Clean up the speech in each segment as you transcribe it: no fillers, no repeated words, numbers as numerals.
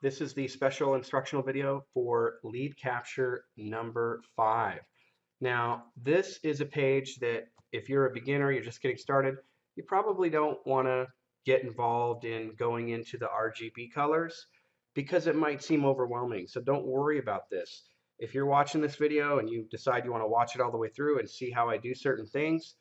This is the special instructional video for lead capture number 5. Now, this is a page that if you're a beginner, you're just getting started, you probably don't want to get involved in going into the RGB colors because it might seem overwhelming. So don't worry about this. If you're watching this video and you decide you want to watch it all the way through and see how I do certain things,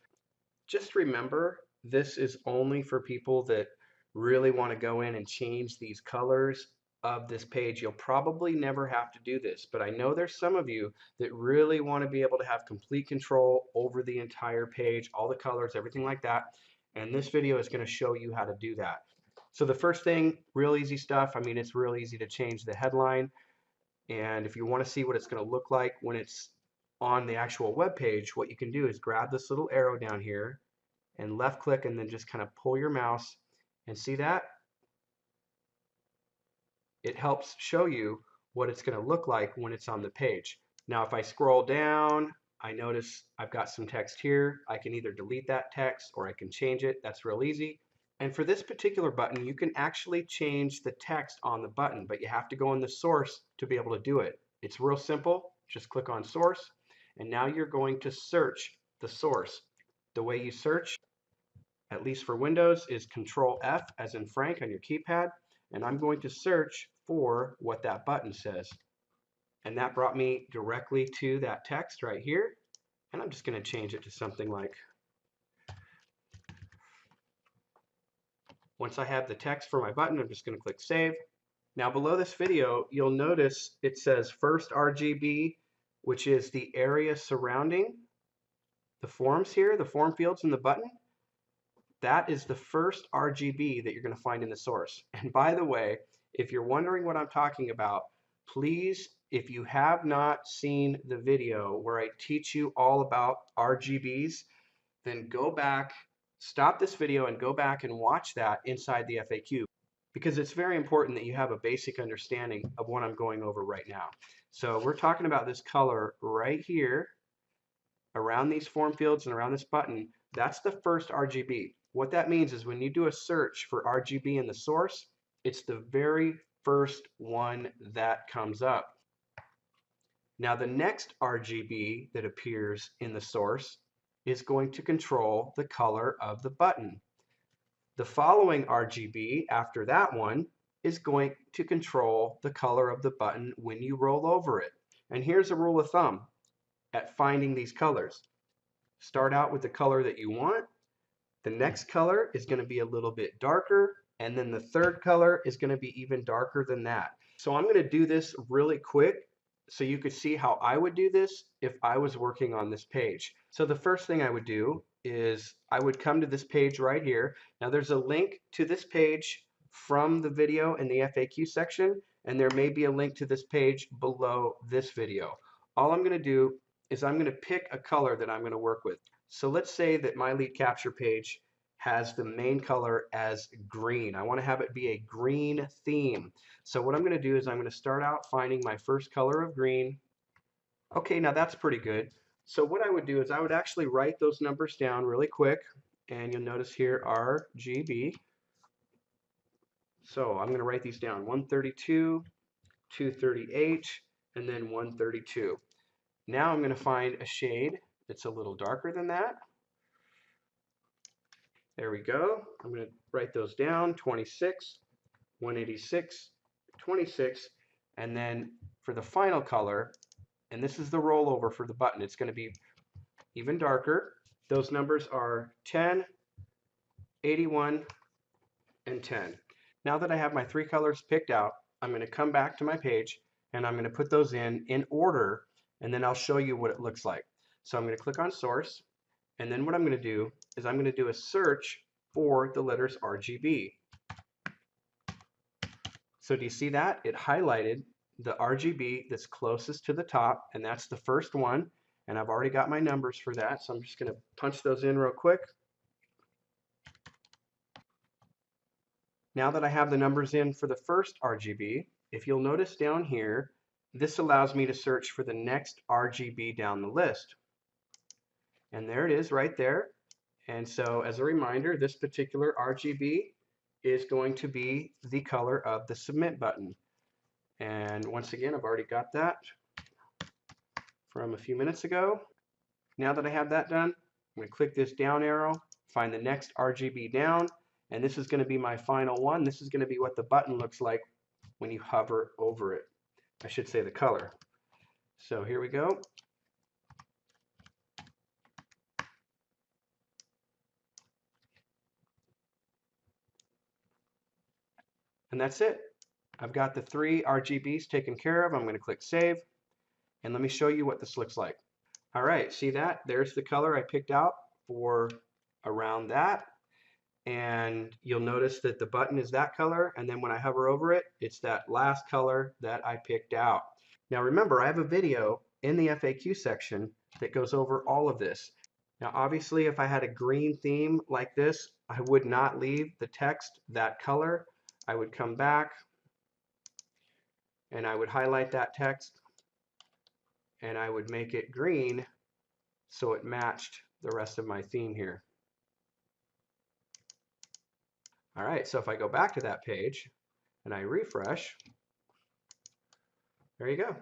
just remember this is only for people that really want to go in and change these colors of this page. You'll probably never have to do this, but I know there's some of you that really want to be able to have complete control over the entire page, all the colors, everything like that. And this video is going to show you how to do that. So the first thing, real easy stuff. I mean, it's real easy to change the headline. And if you want to see what it's going to look like when it's on the actual web page, what you can do is grab this little arrow down here and left click and then just kind of pull your mouse and see that? It helps show you what it's going to look like when it's on the page. Now if I scroll down, I notice I've got some text here. I can either delete that text or I can change it. That's real easy. And for this particular button, you can actually change the text on the button, but you have to go in the source to be able to do it. It's real simple. Just click on source, and now you're going to search the source. The way you search, at least for Windows, is Control F as in Frank on your keypad, and I'm going to search for what that button says. And that brought me directly to that text right here, and I'm just going to change it to something like, once I have the text for my button, I'm just going to click Save. Now below this video, you'll notice it says first RGB, which is the area surrounding the forms here, the form fields in the button. That is the first RGB that you're going to find in the source. And by the way, if you're wondering what I'm talking about, please, if you have not seen the video where I teach you all about RGBs, then go back, stop this video and go back and watch that inside the FAQ, because it's very important that you have a basic understanding of what I'm going over right now. So we're talking about this color right here around these form fields and around this button. That's the first RGB. What that means is when you do a search for RGB in the source, it's the very first one that comes up. Now the next RGB that appears in the source is going to control the color of the button. The following RGB after that one is going to control the color of the button when you roll over it. And here's a rule of thumb at finding these colors. Start out with the color that you want. The next color is going to be a little bit darker, and then the third color is going to be even darker than that. So I'm going to do this really quick so you could see how I would do this if I was working on this page. So the first thing I would do is I would come to this page right here. Now there's a link to this page from the video in the FAQ section, and there may be a link to this page below this video. All I'm going to do is I'm going to pick a color that I'm going to work with. So let's say that my lead capture page has the main color as green. I want to have it be a green theme. So what I'm going to do is I'm going to start out finding my first color of green. Okay, now that's pretty good. So what I would do is I would actually write those numbers down really quick, and you'll notice here RGB. So I'm going to write these down: 132, 238, and then 132. Now I'm going to find a shade that's a little darker than that. There we go. I'm going to write those down: 26, 186, 26, and then for the final color, and this is the rollover for the button, it's going to be even darker. Those numbers are 10, 81, and 10. Now that I have my three colors picked out, I'm going to come back to my page and I'm going to put those in order, and then I'll show you what it looks like. So I'm going to click on source, and then what I'm going to do is I'm going to do a search for the letters RGB. So do you see that? It highlighted the RGB that's closest to the top, and that's the first one, and I've already got my numbers for that, so I'm just going to punch those in real quick. Now that I have the numbers in for the first RGB, if you'll notice down here, this allows me to search for the next RGB down the list. And there it is right there. And so as a reminder, this particular RGB is going to be the color of the submit button. And once again, I've already got that from a few minutes ago. Now that I have that done, I'm going to click this down arrow, find the next RGB down, and this is going to be my final one. This is going to be what the button looks like when you hover over it. I should say the color. So here we go. And that's it. I've got the 3 RGBs taken care of. I'm going to click Save, and let me show you what this looks like. All right, see that? There's the color I picked out for around that. And you'll notice that the button is that color, and then when I hover over it, it's that last color that I picked out. Now remember, I have a video in the FAQ section that goes over all of this. Now obviously, if I had a green theme like this, I would not leave the text that color. I would come back and I would highlight that text and I would make it green so it matched the rest of my theme here. All right, so if I go back to that page and I refresh, there you go.